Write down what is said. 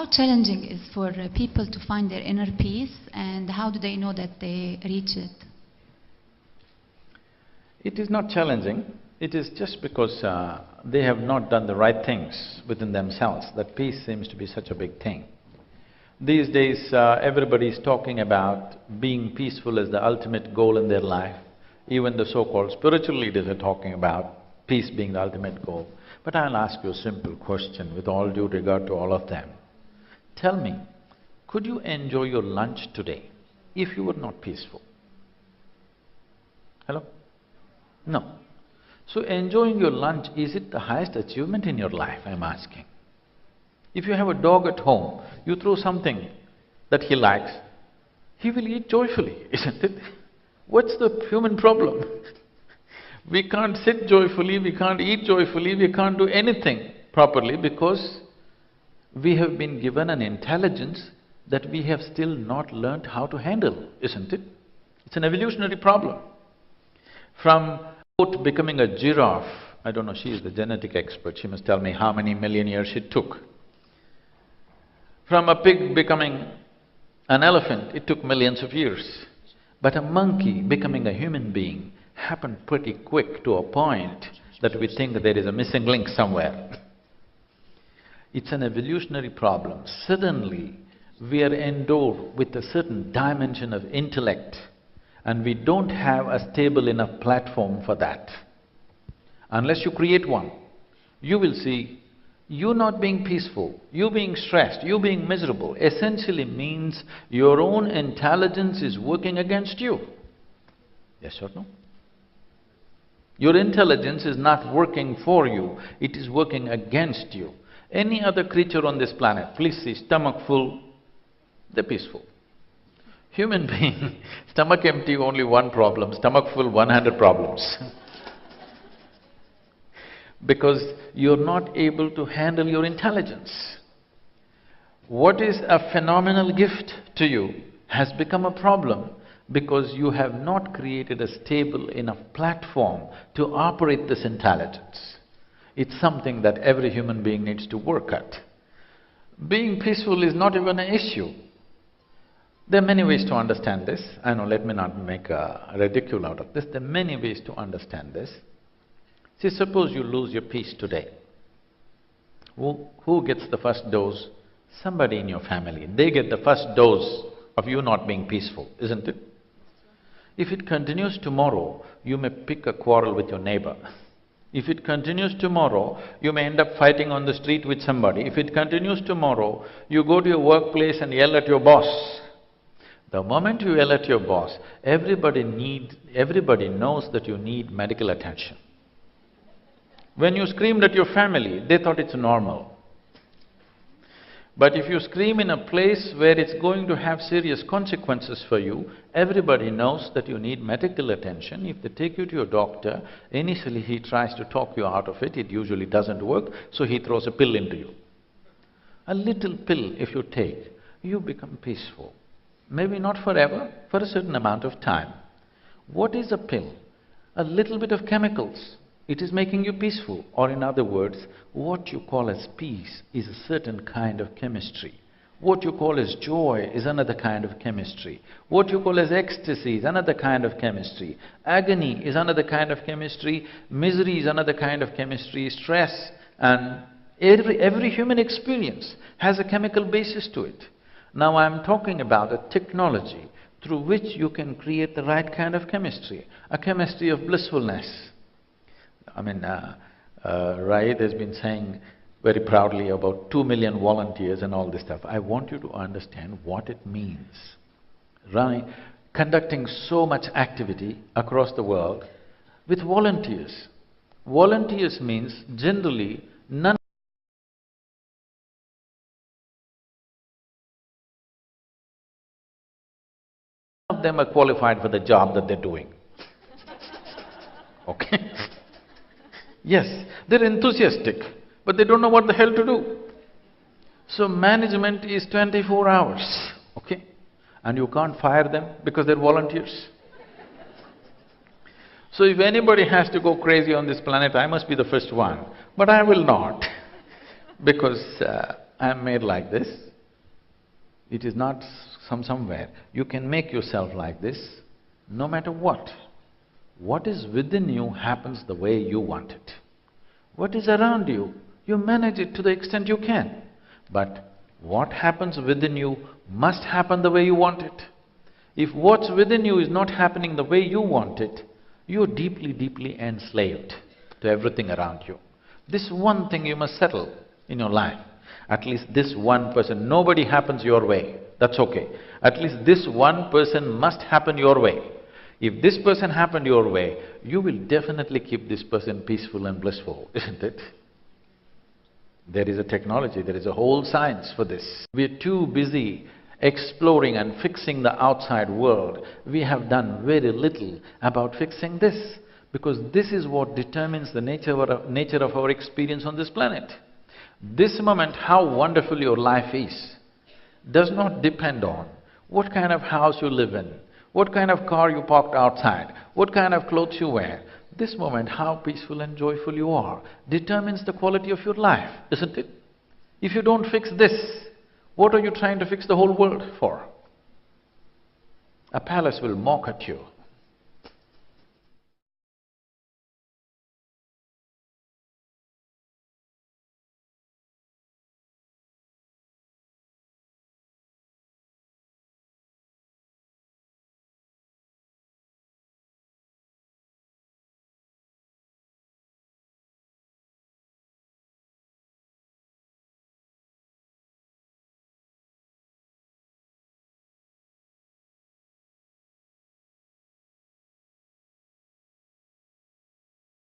how challenging is for people to find their inner peace, and how do they know that they reach it? It is not challenging. It is just because they have not done the right things within themselves that peace seems to be such a big thing. These days, everybody is talking about being peaceful as the ultimate goal in their life. Even the so-called spiritual leaders are talking about peace being the ultimate goal. But I'll ask you a simple question with all due regard to all of them. Tell me, could you enjoy your lunch today if you were not peaceful? Hello? No. So enjoying your lunch, is it the highest achievement in your life, I'm asking? If you have a dog at home, you throw something that he likes, he will eat joyfully, isn't it? What's the human problem? We can't sit joyfully, we can't eat joyfully, we can't do anything properly because we have been given an intelligence that we have still not learnt how to handle, isn't it? It's an evolutionary problem. From goat becoming a giraffe, I don't know, she is the genetic expert, she must tell me how many million years it took. From a pig becoming an elephant, it took millions of years. But a monkey becoming a human being happened pretty quick to a point that we think that there is a missing link somewhere. It's an evolutionary problem. Suddenly, we are endowed with a certain dimension of intellect and we don't have a stable enough platform for that. Unless you create one, you will see you not being peaceful, you being stressed, you being miserable, essentially means your own intelligence is working against you. Yes or no? Your intelligence is not working for you, it is working against you. Any other creature on this planet, please see, stomach full, they're peaceful. Human being, stomach empty, only one problem, stomach full, 100 problems. Because you're not able to handle your intelligence. What is a phenomenal gift to you has become a problem because you have not created a stable enough platform to operate this intelligence. It's something that every human being needs to work at. Being peaceful is not even an issue. There are many ways to understand this. I know, let me not make a ridicule out of this. There are many ways to understand this. See, suppose you lose your peace today. Who gets the first dose? Somebody in your family. They get the first dose of you not being peaceful, isn't it? If it continues tomorrow, you may pick a quarrel with your neighbor. If it continues tomorrow, you may end up fighting on the street with somebody. If it continues tomorrow, you go to your workplace and yell at your boss. The moment you yell at your boss, everybody knows that you need medical attention. When you screamed at your family, they thought it's normal. But if you scream in a place where it's going to have serious consequences for you, everybody knows that you need medical attention. If they take you to your doctor, initially he tries to talk you out of it, it usually doesn't work, so he throws a pill into you. A little pill if you take, you become peaceful. Maybe not forever, for a certain amount of time. What is a pill? A little bit of chemicals. It is making you peaceful, or in other words, what you call as peace is a certain kind of chemistry. What you call as joy is another kind of chemistry. What you call as ecstasy is another kind of chemistry. Agony is another kind of chemistry. Misery is another kind of chemistry. Stress and every human experience has a chemical basis to it. Now I'm talking about a technology through which you can create the right kind of chemistry, a chemistry of blissfulness. I mean, Raid has been saying very proudly about 2 million volunteers and all this stuff. I want you to understand what it means. Conducting so much activity across the world with volunteers. Volunteers means generally none of them are qualified for the job that they're doing. Okay? Yes, they're enthusiastic, but they don't know what the hell to do. So management is 24 hours, okay? And you can't fire them because they're volunteers. So if anybody has to go crazy on this planet, I must be the first one. But I will not, because I'm made like this. It is not somewhere. You can make yourself like this, no matter what. What is within you happens the way you want it. What is around you, you manage it to the extent you can. But what happens within you must happen the way you want it. If what's within you is not happening the way you want it, you're deeply, deeply enslaved to everything around you. This one thing you must settle in your life. At least this one person, nobody happens your way, that's okay. At least this one person must happen your way. If this person happened your way, you will definitely keep this person peaceful and blissful, isn't it? There is a technology, there is a whole science for this. We're too busy exploring and fixing the outside world. We have done very little about fixing this, because this is what determines the nature of our experience on this planet. This moment, how wonderful your life is, does not depend on what kind of house you live in, what kind of car you parked outside, what kind of clothes you wear. This moment, how peaceful and joyful you are, determines the quality of your life, isn't it? If you don't fix this, what are you trying to fix the whole world for? A palace will mock at you.